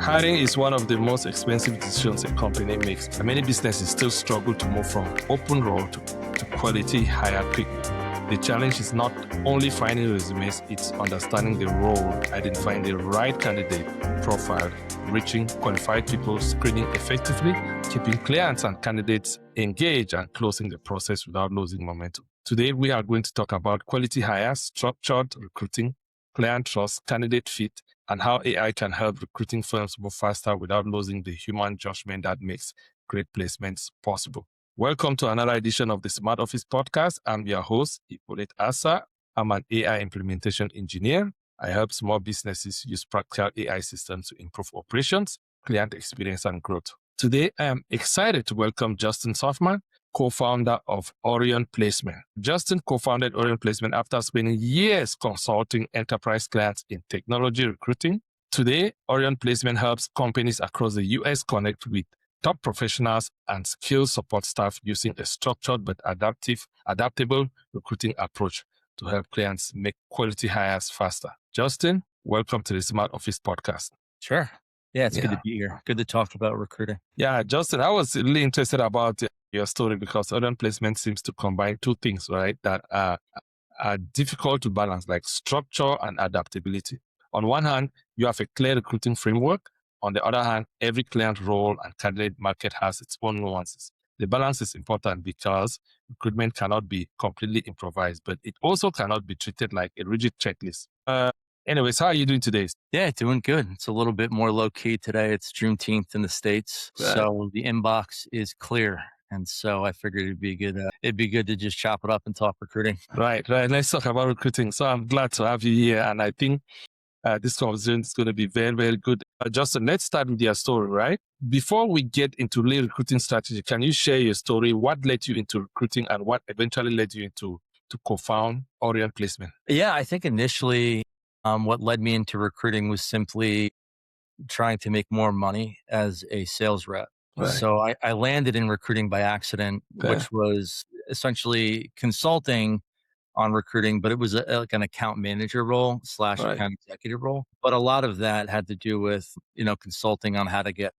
Hiring is one of the most expensive decisions a company makes, and many businesses still struggle to move from open role to quality hire quickly. The challenge is not only finding resumes, it's understanding the role, identifying the right candidate profile, reaching qualified people, screening effectively, keeping clients and candidates engaged, and closing the process without losing momentum. Today, we are going to talk about quality hires, structured recruiting, client trust, candidate fit, and how AI can help recruiting firms move faster without losing the human judgment that makes great placements possible. Welcome to another edition of the Smart Office Podcast. I'm your host, Hippolyte Asa. I'm an AI implementation engineer. I help small businesses use practical AI systems to improve operations, client experience, and growth. Today, I am excited to welcome Justin Sofman, co-founder of Orion Placement. Justin co-founded Orion Placement after spending years consulting enterprise clients in technology recruiting. Today, Orion Placement helps companies across the US connect with top professionals and skilled support staff using a structured but adaptable recruiting approach to help clients make quality hires faster. Justin, welcome to the Smart Office Podcast. Sure. Yeah, it's good to be here. Good to talk about recruiting. Yeah, Justin, I was really interested about your story because Orion Placement seems to combine two things, right, that are difficult to balance, like structure and adaptability. On one hand, you have a clear recruiting framework. On the other hand, every client role and candidate market has its own nuances. The balance is important because recruitment cannot be completely improvised, but it also cannot be treated like a rigid checklist. Anyways, how are you doing today? Yeah, doing good. It's a little bit more low-key today. It's Juneteenth in the States, Right. So the inbox is clear. And so I figured it'd be good to just chop it up and talk recruiting. Right. Let's talk about recruiting. So I'm glad to have you here. And I think this conversation is going to be very, very good. Justin, let's start with your story, right? Before we get into real recruiting strategy, can you share your story? What led you into recruiting and what eventually led you to co-found Orion Placement? Yeah, I think initially what led me into recruiting was simply trying to make more money as a sales rep. Right. So I landed in recruiting by accident, which was essentially consulting on recruiting, but it was like an account manager role / account executive role. But a lot of that had to do with, consulting on how to get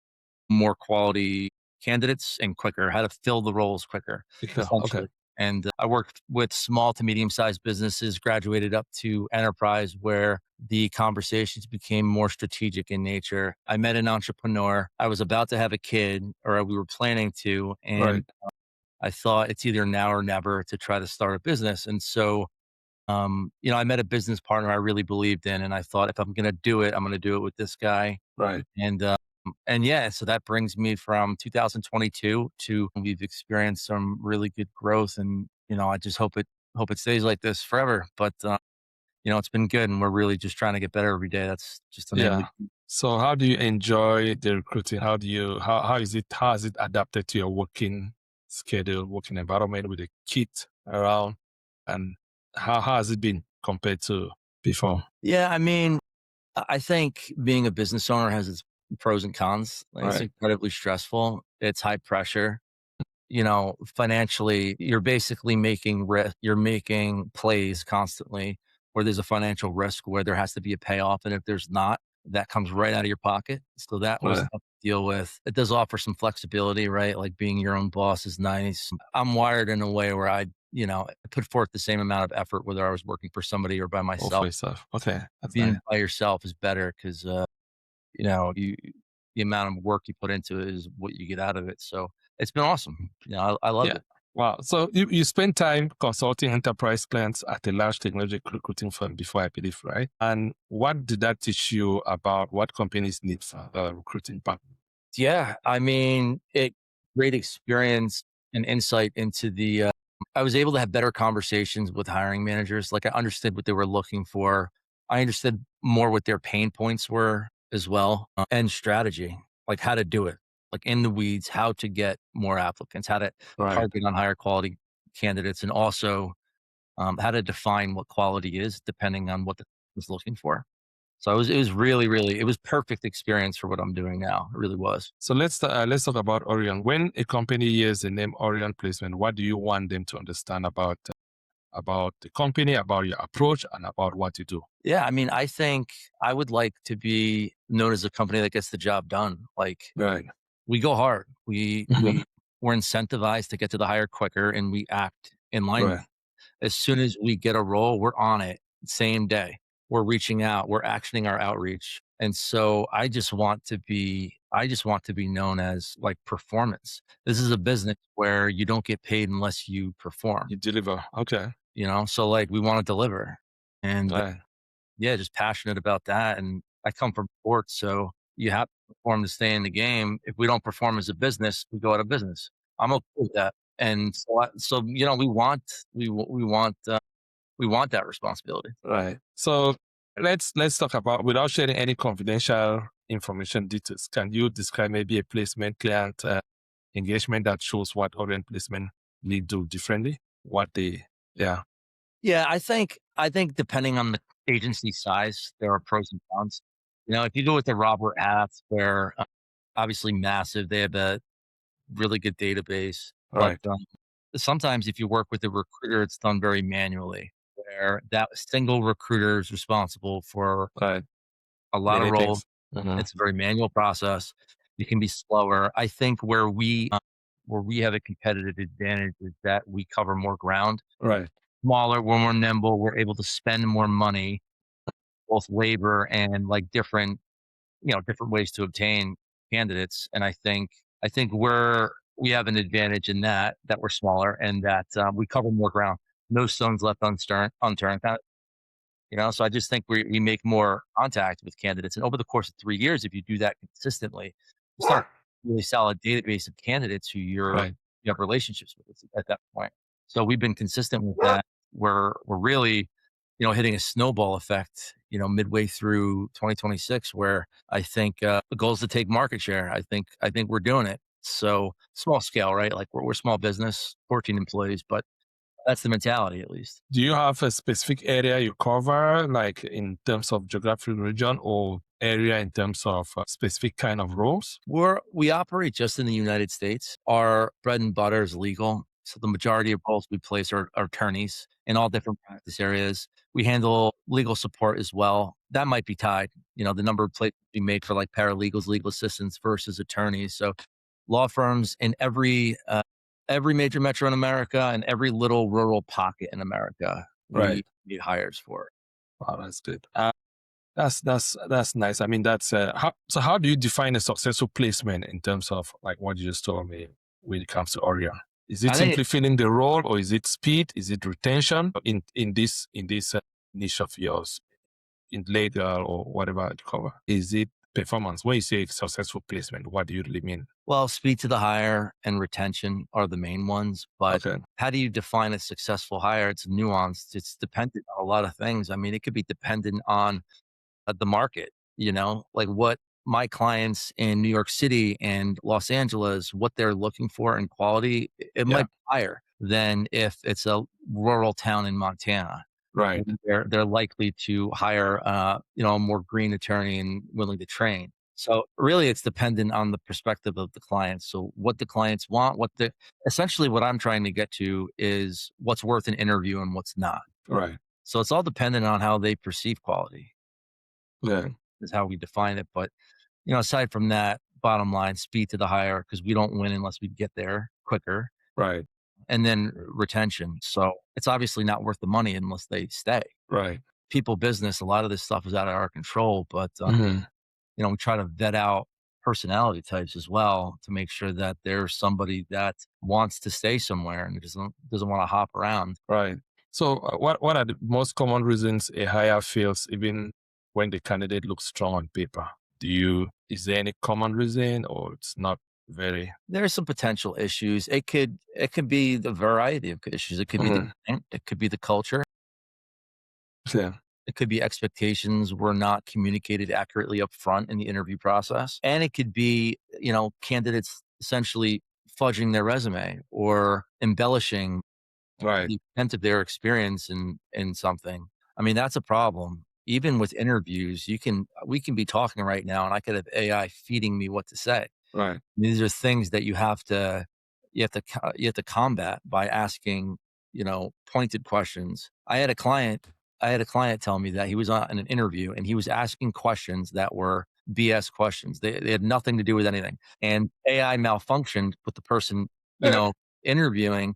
more quality candidates and quicker, how to fill the roles quicker. Okay. And I worked with small to medium-sized businesses, graduated up to enterprise where the conversations became more strategic in nature. I met an entrepreneur. I was about to have a kid, or we were planning to, and I thought it's either now or never to try to start a business. And so, I met a business partner I really believed in, and I thought if I'm going to do it, I'm going to do it with this guy. Right. And yeah, so that brings me from 2022 to we've experienced some really good growth, and I just hope it stays like this forever. But it's been good, and we're really just trying to get better every day. That's just the name of the. So how do you enjoy the recruiting? How has it adapted to your working schedule, working environment with a kid around, and how has it been compared to before? Yeah, I mean, I think being a business owner has its pros and cons. It's incredibly stressful. It's high pressure. Financially, you're basically making plays constantly where there's a financial risk where there has to be a payoff. And if there's not, that comes right out of your pocket. So that was tough to deal with. It does offer some flexibility, right? Like being your own boss is nice. I'm wired in a way where I put forth the same amount of effort, whether I was working for somebody or by myself. Okay. Being by yourself is better because, the amount of work you put into it is what you get out of it. So it's been awesome. I love it. Wow. So you spent time consulting enterprise clients at a large technology recruiting firm before, I believe, right? And what did that teach you about what companies need for recruiting partners? Yeah. I mean, great experience and insight into I was able to have better conversations with hiring managers. Like I understood what they were looking for. I understood more what their pain points were as well, and strategy, like how to do it, like in the weeds, how to get more applicants, how to target on higher quality candidates, and also how to define what quality is depending on what the was looking for. So it was really, really, it was perfect experience for what I'm doing now. It really was. So let's talk about Orion. When a company hears the name Orion Placement, what do you want them to understand about about the company, about your approach, and about what you do. Yeah, I mean, I think I would like to be known as a company that gets the job done. Like Right. we go hard. Mhm. We're incentivized to get to the hire quicker and we act in line with Right. it. As soon as we get a role, we're on it same day. We're reaching out, we're actioning our outreach. And so I just want to be known as like performance. This is a business where you don't get paid unless you perform, You deliver. Okay. you know? So like we want to deliver. And Right. yeah, just passionate about that. And I come from sports, so you have to perform to stay in the game. If we don't perform as a business, we go out of business. I'm okay with that. And so you know, we want that responsibility. Right. So let's talk about, without sharing any confidential information details. Can you describe maybe a placement client engagement that shows what Orion Placement lead do differently? What they, yeah. Yeah, I think depending on the agency size, there are pros and cons. You know, if you go with the Robert Half, where obviously massive, they have a really good database, but Right. sometimes if you work with a recruiter, it's done very manually, where that single recruiter is responsible for Right. a lot of Many roles. things. Mhm. It's a very manual process. You can be slower. I think where we have a competitive advantage is that we cover more ground. Right. Smaller, we're more nimble, we're able to spend more money, both labor and like different, you know, different ways to obtain candidates. And I think we have an advantage in that we're smaller and that we cover more ground. No stones left unturned. You know, so I just think we make more contact with candidates. And over the course of 3 years, if you do that consistently, you start a really solid database of candidates who Right. you have relationships with at that point. So we've been consistent with that. We're really, you know, hitting a snowball effect, you know, midway through 2026, where I think the goal is to take market share. I think we're doing it. So small scale, right? Like we're small business, 14 employees, but that's the mentality at least. Do you have a specific area you cover, like in terms of geographic region or area in terms of specific kind of roles? We operate just in the United States. Our bread and butter is legal. So the majority of roles we place are attorneys in all different practice areas. We handle legal support as well. That might be tied, you know, the number of places we make for like paralegals, legal assistants versus attorneys. So law firms in every major metro in America and every little rural pocket in America, Right. we need hires for. Wow, that's good. That's nice. I mean, that's how do you define a successful placement in terms of like what you just told me when it comes to Orion? Is it I think simply filling the role, or is it speed? Is it retention in this niche of yours, in legal or whatever it cover? Is it performance? When you say successful placement, what do you really mean? Well, speed to the hire and retention are the main ones, but Okay. how do you define a successful hire? It's nuanced. It's dependent on a lot of things. I mean, it could be dependent on the market, you know, like what my clients in New York City and Los Angeles, what they're looking for in quality, it Yeah. might be higher than if it's a rural town in Montana. Right. They're likely to hire, you know, a more green attorney and willing to train. So really, it's dependent on the perspective of the client. So what the clients want, essentially what I'm trying to get to is what's worth an interview and what's not. Right. So it's all dependent on how they perceive quality Yeah. is how we define it. But you know, aside from that, bottom line, speed to the hire because we don't win unless we get there quicker, Right. and then retention. So it's obviously not worth the money unless they stay. Right. People business, a lot of this stuff is out of our control, but Mhm. you know, we try to vet out personality types as well to make sure that there's somebody that wants to stay somewhere and doesn't want to hop around. Right. So, what are the most common reasons a hire fails, even when the candidate looks strong on paper? Is there any common reason, or it's not very? There are some potential issues. It could be the variety of issues. It could be the Mhm. client, it could be the culture, Yeah. it could be expectations were not communicated accurately up front in the interview process, and it could be, you know, candidates essentially fudging their resume or embellishing Right. the extent of their experience in something. I mean, that's a problem. Even with interviews, we can be talking right now and I could have AI feeding me what to say. Right. These are things that you have to combat by asking pointed questions. I had a client tell me that he was on an interview and he was asking questions that were BS questions. They had nothing to do with anything. And AI malfunctioned with the person, you know, interviewing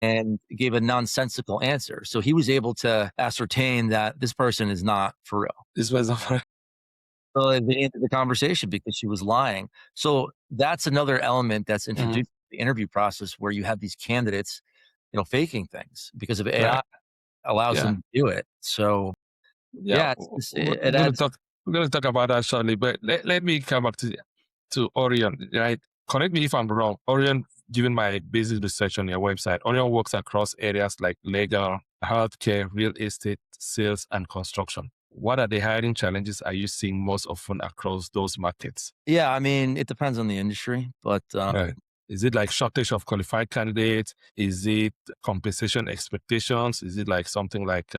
and gave a nonsensical answer. So he was able to ascertain that this person is not for real. This was So they ended the conversation because she was lying. So that's another element that's Mhm. introduced to the interview process where you have these candidates, faking things because of AI Right. allows Yeah. them to do it. So Yeah. yeah, We're it gonna adds. talk. We're gonna talk about that shortly. But let me come back to Orion. Right. Correct me if I'm wrong. Orion, given my basic research on your website, Orion works across areas like legal, healthcare, real estate, sales, and construction. What are the hiring challenges are you seeing most often across those markets? Yeah, I mean, it depends on the industry, but Right. Is it like shortage of qualified candidates? Is it compensation expectations? Is it like something like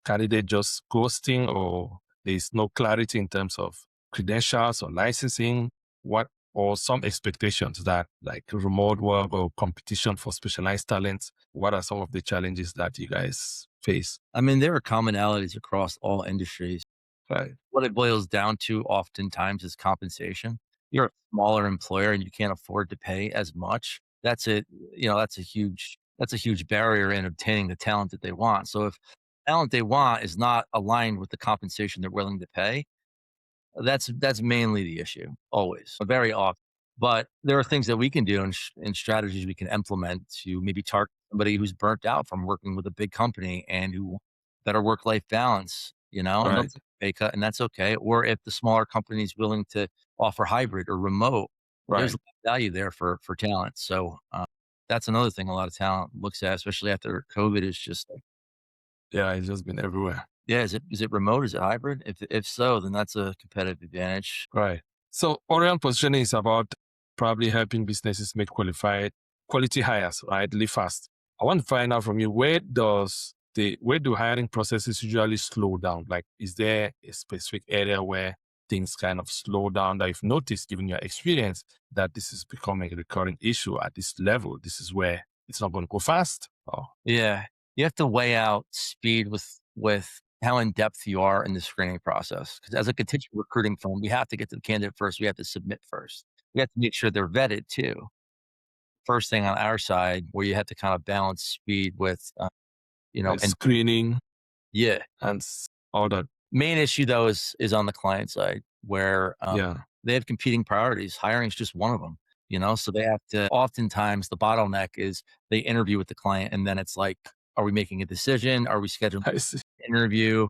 candidate just ghosting, or there's no clarity in terms of credentials or licensing? What or some expectations that like remote work or competition for specialized talents? What are some of the challenges that you guys face? I mean, there are commonalities across all industries. Right. What it boils down to oftentimes is compensation. You're a smaller employer and you can't afford to pay as much. That's a huge barrier in obtaining the talent that they want. So if talent they want is not aligned with the compensation they're willing to pay, that's mainly the issue, always, very often. But there are things that we can do and strategies we can implement to maybe target somebody who's burnt out from working with a big company and who wants better work-life balance, and they'll Right. take a pay cut, and that's okay. Or if the smaller company is willing to offer hybrid or remote, there's a Right. lot of value there for talent. So that's another thing a lot of talent looks at, especially after COVID, is just like, Yeah. It's just been everywhere. yeah, is it remote? Is it hybrid? If so, then that's a competitive advantage. Right. So Orion positioning is about probably helping businesses make qualified quality hires, right? Really fast. I want to find out from you, where do hiring processes usually slow down? Like, is there a specific area where things kind of slow down that you've noticed, given your experience, that this is becoming a recurring issue at this level? This is where it's not going to go fast. Oh, Yeah. You have to weigh out speed with how in depth you are in the screening process. Because as a contingent recruiting firm, we have to get to the candidate first. We have to submit first. We have to make sure they're vetted too. First thing on our side, where you have to kind of balance speed with, and screening yeah. and all that. Main issue though is on the client side where Yeah. they have competing priorities. Hiring is just one of them. So they have to. Oftentimes, the bottleneck is they interview with the client, and then it's like, are we making a decision? Are we scheduling I see. an interview?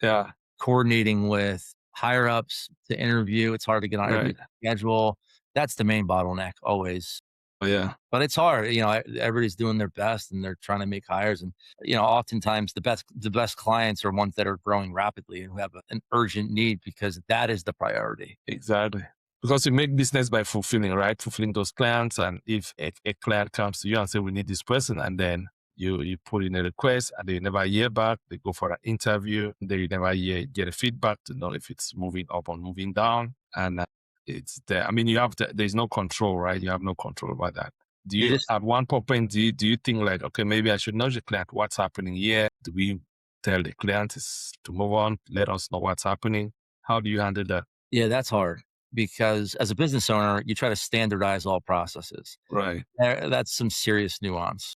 Yeah. Coordinating with higher ups to interview. It's hard to get on every Right. schedule. That's the main bottleneck always. Oh, yeah. But it's hard. Everybody's doing their best and they're trying to make hires. And oftentimes the best clients are ones that are growing rapidly and who have an urgent need because that is the priority. Exactly. Because you make business by fulfilling, right? Fulfilling those clients. And if a client comes to you and say, we need this person, and then you put in a request and they never hear back, they go for an interview, they never get a feedback to know if it's moving up or moving down. And it's there. I mean, there's no control, right? You have no control about that. Do You you, just at one point, do you think like, okay, maybe I should nudge the client, what's happening here? Do we tell the client to move on, let us know what's happening? How do you handle that? Yeah, that's hard because as a business owner, you try to standardize all processes. Right. That's some serious nuance.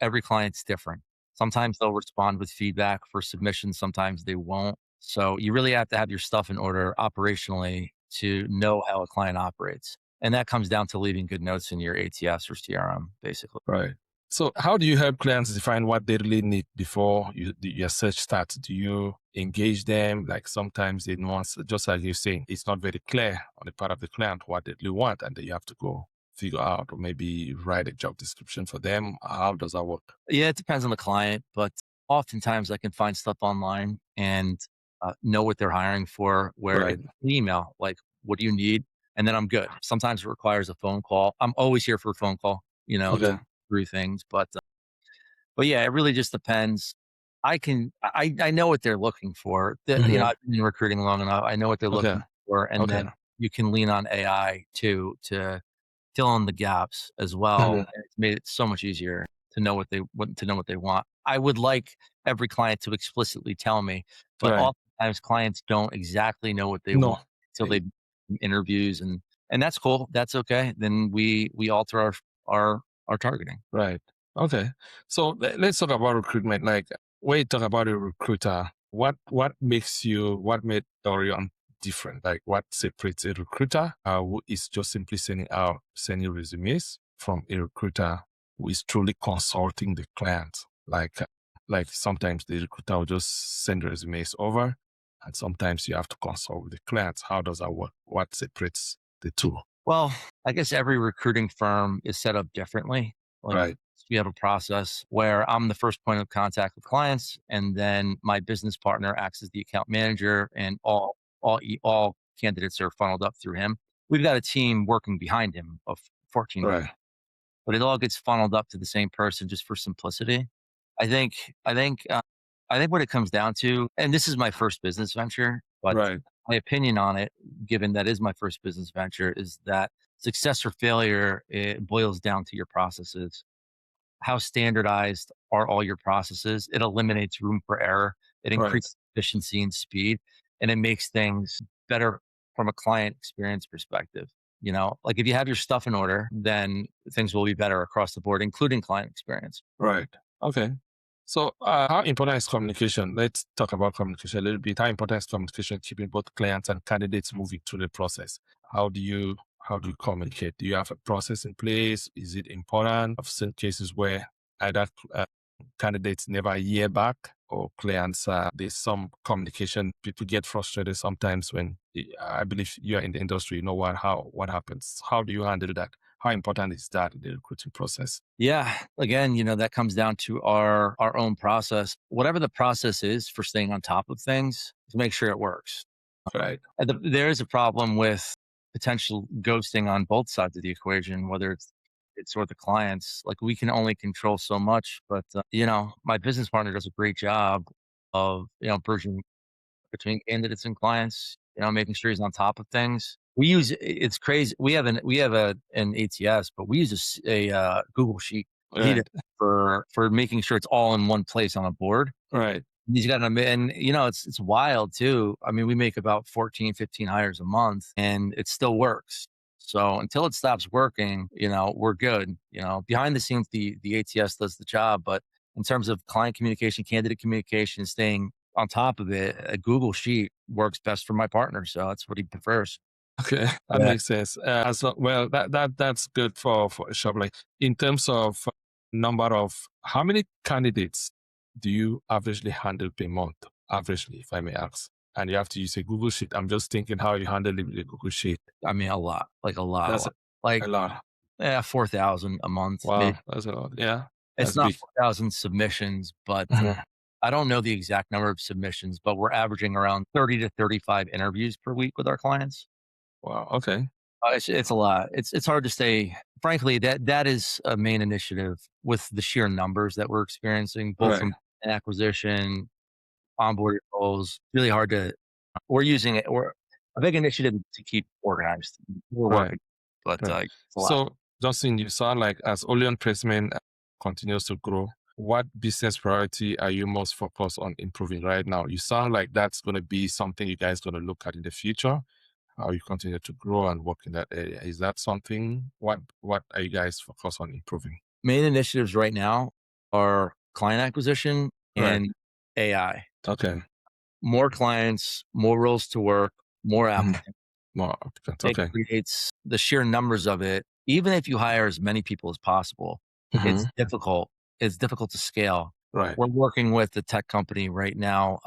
Every client's different. Sometimes they'll respond with feedback for submissions, sometimes they won't. So you really have to have your stuff in order operationally to know how a client operates. And that comes down to leaving good notes in your ATS or CRM, basically. Right. So how do you help clients define what they really need before your search starts? Do you engage them? Like sometimes they nuance, just like you're saying, it's not very clear on the part of the client what they really want, and then you have to go figure out or maybe write a job description for them. How does that work? Yeah, it depends on the client, but oftentimes I can find stuff online and know what they're hiring for, where Right. it's an email, like, what do you need? And then I'm good. Sometimes it requires a phone call. I'm always here for a phone call, to Okay. through things. But yeah, it really just depends. I know what they're looking for. Hmm. I've been in recruiting long enough. I know what they're Okay. looking for. And Okay. then you can lean on AI too to fill in the gaps as well. Hmm. And it's made it so much easier. to know what they want. I would like every client to explicitly tell me, but Right. oftentimes clients don't exactly know what they No. want until Eh, they interviews, and that's cool. That's okay. Then we alter our targeting. Right. Okay. So let's talk about recruitment. Like when you talk about a recruiter, what made Orion different? Like what separates a recruiter who is just simply sending resumes from a recruiter who is truly consulting the client? Like sometimes the recruiter will just send resumes over, and sometimes you have to consult with the client. How does that work? What separates the two? Well, I guess every recruiting firm is set up differently. Like Right. we have a process where I'm the first point of contact with clients, and then my business partner acts as the account manager, and all candidates are funneled up through him. We've got a team working behind him of 14, Right. but it all gets funneled up to the same person just for simplicity. I think I think I think what it comes down to, and this is my first business venture, but Right. my opinion on it, given that is my first business venture, is that success or failure, it boils down to your processes. How standardized are all your processes? It eliminates room for error. It Right. increases efficiency and speed, and it makes things better from a client experience perspective. Like if you have your stuff in order, then things will be better across the board, including client experience. Right. Okay. So, how important is communication? Let's talk about communication a little bit. How important is communication, keeping both clients and candidates moving through the process? How do you communicate? Do you have a process in place? Is it important? I've seen cases where either candidates never hear back or clients, there's some communication. People get frustrated sometimes when I believe you're in the industry, you know what happens. How do you handle that? How important is that in the recruiting process? Yeah, again, that comes down to our own process. Whatever the process is for staying on top of things, to make sure it works. Right. There is a problem with potential ghosting on both sides of the equation, whether it's or the clients. Like we can only control so much, but my business partner does a great job of bridging between candidates and clients. Making sure he's on top of things. It's crazy. We have an ATS, but we use Google Sheet. He does Right. for making sure it's all in one place on a board. Right. He's got and it's wild too. I mean, we make about 14, 15 hires a month and it still works. So until it stops working, we're good. Behind the scenes, the ATS does the job, but in terms of client communication, candidate communication, staying on top of it, a Google Sheet works best for my partner. So that's what he prefers. Okay, that Yeah. makes sense. Well, that's good for a shop. Like in terms of number of how many candidates do you averagely handle per month? Averagely, if I may ask. And you have to use a Google Sheet. I'm just thinking how you handle it with a Google Sheet. I mean, a lot, like a That's lot, like a lot. 4,000 a month, maybe. Wow, that's a lot. Yeah, It's that's not big. 4,000 submissions, but Mhm. I don't know the exact number of submissions, but we're averaging around 30 to 35 interviews per week with our clients. Wow. Okay. It's a lot. It's hard to say. Frankly, that is a main initiative with the sheer numbers that we're experiencing, both Right. from acquisition, onboarding roles. Really hard to. We're using it. We're a big initiative to keep organized. We're Right. working, but Right. it's a lot. So, Justin, you sound like as Orion Placement continues to grow, what business priority are you most focused on improving right now? You sound like that's going to be something you guys going to look at in the future. How you continue to grow and work in that area. Is that something? What are you guys focused on improving? Main initiatives right now are client acquisition Right. and AI. Okay. More clients, more roles to work, more Mhm. applicants. More applicants. It Okay. creates the sheer numbers of it. Even if you hire as many people as possible, it's Hmm. difficult. It's difficult to scale. Right. We're working with the tech company right now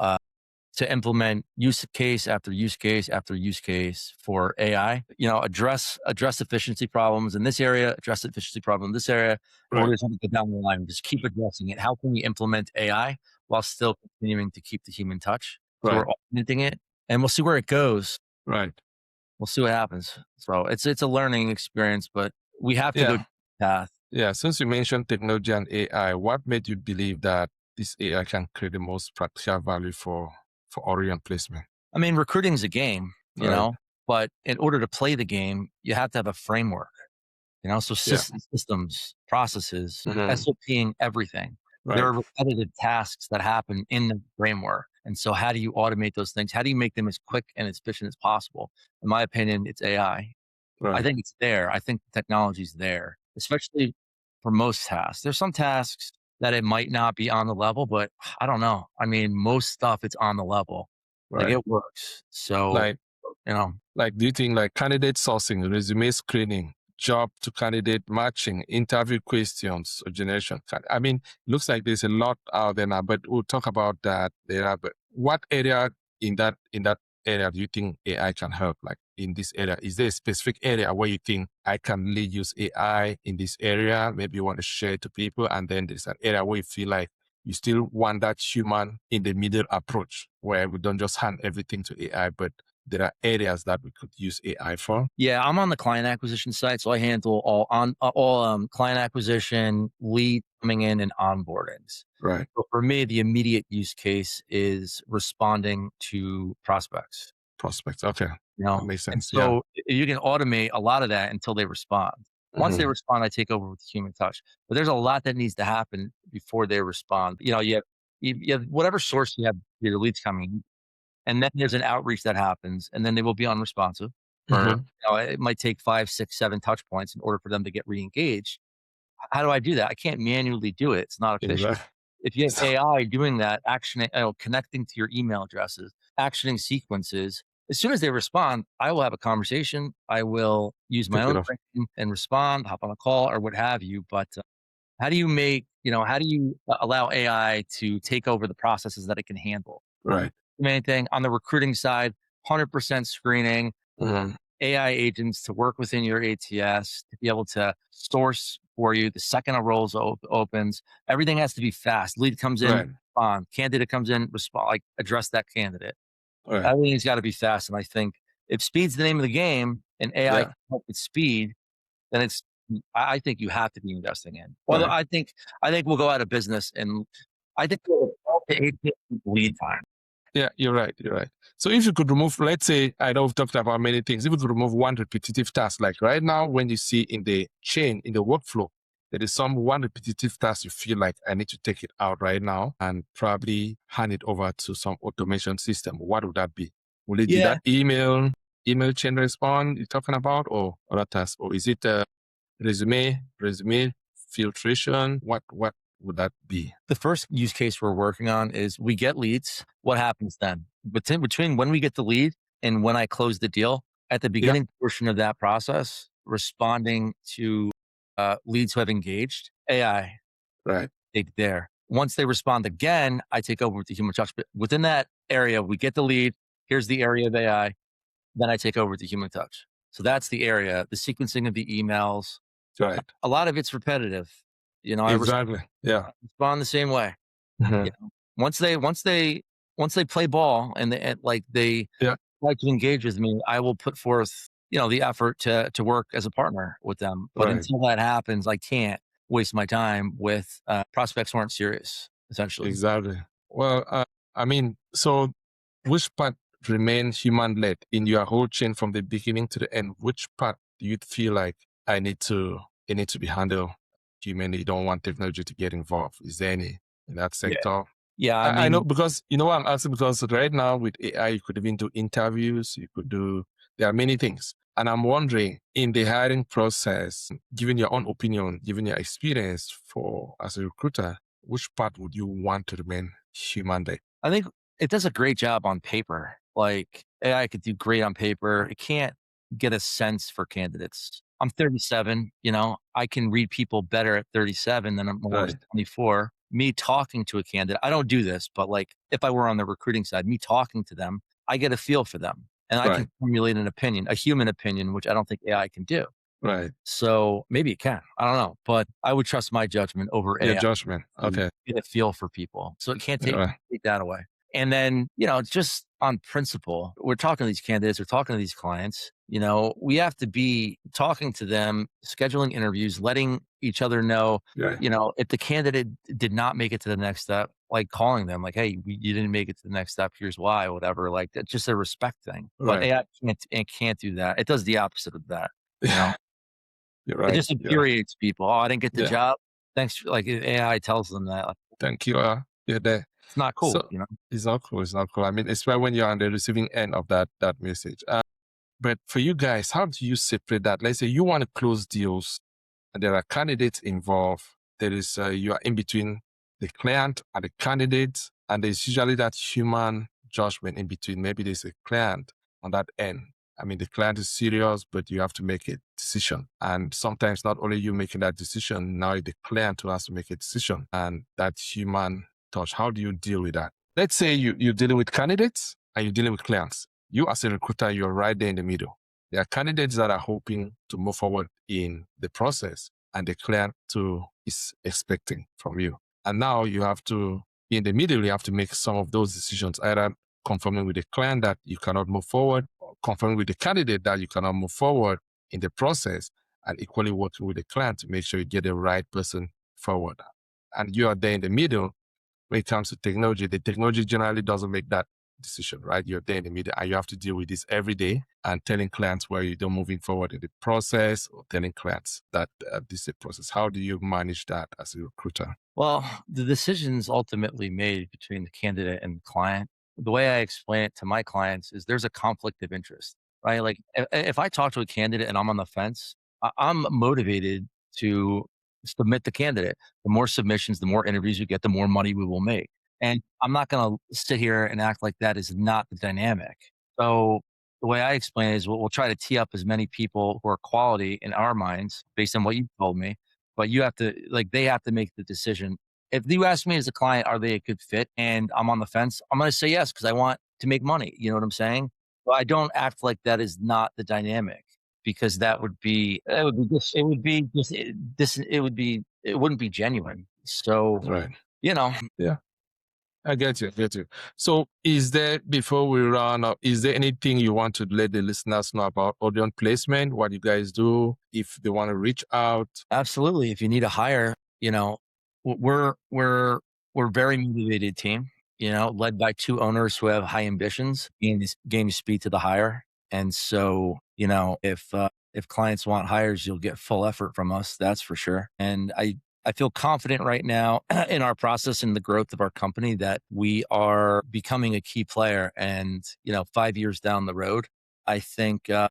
to implement use case after use case after use case for AI. Address efficiency problems in this area, address efficiency problem in this area, and we're Right. just going to go down the line, just keep addressing it. How can we implement AI while still continuing to keep the human touch? So Right. we're augmenting it, and we'll see where it goes. Right. We'll see what happens. So it's a learning experience, but we have to go Yeah. down the path. Yeah. Since you mentioned technology and AI, what made you believe that this AI can create the most practical value for Orion placement? I mean, recruiting is a game, Right. but in order to play the game, you have to have a framework. So Yeah. systems, processes, Hmm. SOPing everything. There Right. are repetitive tasks that happen in the framework. And so how do you automate those things? How do you make them as quick and as efficient as possible? In my opinion, it's AI. I Right. think it's there. I think the technology's there, especially for most tasks. There's some tasks that it might not be on the level, but I don't know. I mean, most stuff it's on the level. Like Right. it works. So, Like, you know, do you think like candidate sourcing, resume screening, job to candidate matching, interview questions or generation? I mean, looks like there's a lot out there now, but we'll talk about that later. But what area in that area do you think AI can help? Like in this area, is there a specific area where you think I can really use AI in this area? Maybe you want to share it to people, and then there's an area where you feel like you still want that human in the middle approach where we don't just hand everything to AI, but there are areas that we could use AI for. yeah, I'm on the client acquisition side, so I handle all client acquisition, lead coming in, and onboardings. Right. So for me, the immediate use case is responding to prospects. Prospects. Okay. That makes And sense. Yeah. so you can automate a lot of that until they respond. Once they Hmm. respond, I take over with the human touch. But there's a lot that needs to happen before they respond. You have whatever source you have your leads coming, and then there's an outreach that happens, and then they will be unresponsive for, Hmm. it might take 5, 6, 7 touch points in order for them to get re-engaged. How do I do that? I can't manually do it. It's not efficient. Exactly. If you have AI doing that, connecting to your email addresses, actioning sequences, as soon as they respond, I will have a conversation. I will use my Take it own off. brain and respond, hop on a call or what have you. But how do you allow AI to take over the processes that it can handle? Right. Main thing on the recruiting side, 100% screening, Hmm. AI agents to work within your ATS to be able to source for you the second a opens. Everything has to be fast. Lead comes in, Right. respond. Candidate comes in, respond. Like address that candidate. Right. Everything's got to be fast. And I think if speed's the name of the game and AI Yeah. can help with speed, then I think you have to be investing in. Although Right. I think we'll go out of business, and I think we'll to 18 lead time. Yeah, you're right. You're right. So if you could remove, let's say, I know we've talked about many things. If you could remove one repetitive task, like right now, when you see in the chain, in the workflow, there is some one repetitive task you feel like I need to take it out right now and probably hand it over to some automation system. What would that be? Will it be Yeah. that email chain response you're talking about, or other task? Or is it resume filtration? What would that be? The first use case we're working on is we get leads. What happens then? Between when we get the lead and when I close the deal, at the Yeah. beginning portion of that process, responding to leads who have engaged, AI, Right. take there. Once they respond again, I take over with the human touch. But within that area, we get the lead. Here's the area of AI. Then I take over with the human touch. So that's the area, the sequencing of the emails. Right. A lot of it's repetitive. I Exactly. Yeah. respond the same way. You Mhm. know, once they play ball and they Yeah. like to engage with me, I will put forth, the effort to work as a partner with them. But Right. until that happens, I can't waste my time with prospects who aren't serious, essentially. Exactly. Well, I mean, so which part remains human led in your whole chain from the beginning to the end? Which part do you feel like it need to be handled humanly? You don't want technology to get involved. Is there any in that Yeah. sector? Yeah. I I know mean, because you know what I'm asking because right now with AI, you could even do interviews, there are many things. And I'm wondering in the hiring process, given your own opinion, given your experience for as a recruiter, which part would you want to remain human led? I think it does a great job on paper. Like AI could do great on paper. It can't get a sense for candidates. I'm 37, I can read people better at 37 than when I was Right, 24. Me talking to a candidate, I don't do this, but like if I were on the recruiting side, me talking to them, I get a feel for them and I right, can formulate an opinion, a human opinion, which I don't think AI can do. right. So maybe it can. I don't know, but I would trust my judgment over Your AI judgment. to Okay. get a feel for people. So it can't take Right, take that away. And then, it's just on principle. We're talking to these candidates, we're talking to these clients, we have to be talking to them, scheduling interviews, letting each other know, right, if the candidate did not make it to the next step, like calling them like, hey, you didn't make it to the next step. Here's why, whatever. Like that's just a respect thing. But right. AI can't do that. It does the opposite of that, you know? You're It right. just Yeah. infuriates people. Oh, I didn't get the Yeah. job. Thanks. Like AI tells them that. Like, Thank you. You're there. it's not So cool, you know? it's not cool. It's not cool. I mean, especially when you're on the receiving end of that message. But for you guys, how do you separate that? Let's say you want to close deals and there are candidates involved. There is, you are in between the client and the candidate, and there's usually that human judgment in between. Maybe there's a client on that end. I mean, the client is serious, but you have to make a decision. And sometimes not only you making that decision, now the client who has to make a decision, and that human touch. How do you deal with that? Let's say you're dealing with candidates and you're dealing with clients. You as a recruiter, you're right there in the middle. There are candidates that are hoping to move forward in the process, and the client too is expecting from you. And now you have to be in the middle. You have to make some of those decisions, either confirming with the client that you cannot move forward, or confirming with the candidate that you cannot move forward in the process, and equally working with the client to make sure you get the right person forward. And you are there in the middle. When it comes to technology, the technology generally doesn't make that decision, right? You're there in the middle and you have to deal with this every day and telling clients where you don't moving forward in the process, or telling clients that this is a process. How do you manage that as a recruiter? Well, the decision's ultimately made between the candidate and the client. The way I explain it to my clients is there's a conflict of interest, right? Like if I talk to a candidate and I'm on the fence, I'm motivated to submit the candidate. The more submissions, the more interviews you get, the more money we will make. And I'm not going to sit here and act like that is not the dynamic. So the way I explain it is we'll try to tee up as many people who are quality in our minds based on what you told me, but you have to, like, they have to make the decision. If you ask me as a client, are they a good fit? And I'm on the fence, I'm going to say yes, because I want to make money. You know what I'm saying? But I don't act like that is not the dynamic, because that would be, it would be just, it wouldn't be genuine. So, Right. you know, Yeah. I get you. I get you. So is there, before we run up, is there anything you want to let the listeners know about Orion Placement, what you guys do, if they want to reach out? absolutely. If you need a hire, you know, we're a very motivated team, you know, led by two owners who have high ambitions, gain speed to the hire. And so, you know, if clients want hires, you'll get full effort from us. That's for sure. And I feel confident right now in our process and the growth of our company that we are becoming a key player. And, you know, 5 years down the road, I think, I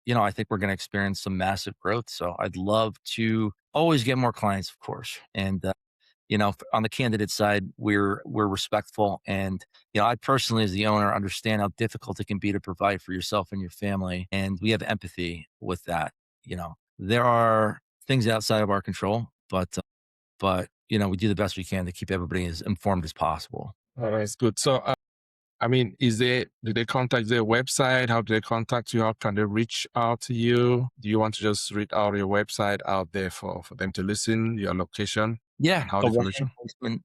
think we're going to experience some massive growth. So I'd love to always get more clients, of course. And, on the candidate side, we're respectful. And, I personally, as the owner, understand how difficult it can be to provide for yourself and your family. And we have empathy with that. There are things outside of our control, but we do the best we can to keep everybody as informed as possible. All right, it's good. So, I mean, do they contact their website? How do they contact you? How can they reach out to you? Do you want to just read out your website out there for them to listen, your location? Yeah, How information?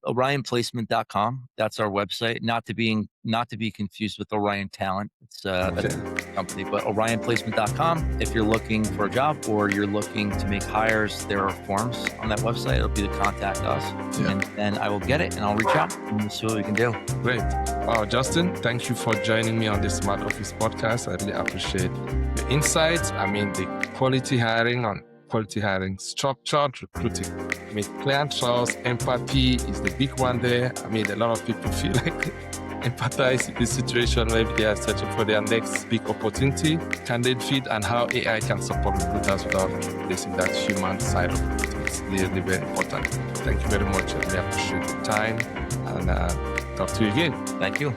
OrionPlacement.com. That's our website. Not to be confused with Orion Talent. It's that's a company, but OrionPlacement.com. If you're looking for a job or you're looking to make hires, there are forms on that website. It'll be to contact us, and then I will get it and I'll reach out and we'll see what we can do. Great. Justin, thank you for joining me on this Smart Office podcast. I really appreciate the insights. I mean, the quality hiring, structured recruiting. I mean, client trust, empathy is the big one there. I mean, a lot of people feel like empathize in this situation. Maybe they are searching for their next big opportunity, candidate fit, and how AI can support recruiters without replacing that human side of recruiting. It's really very important. Thank you very much. I really appreciate your time, and talk to you again. Thank you.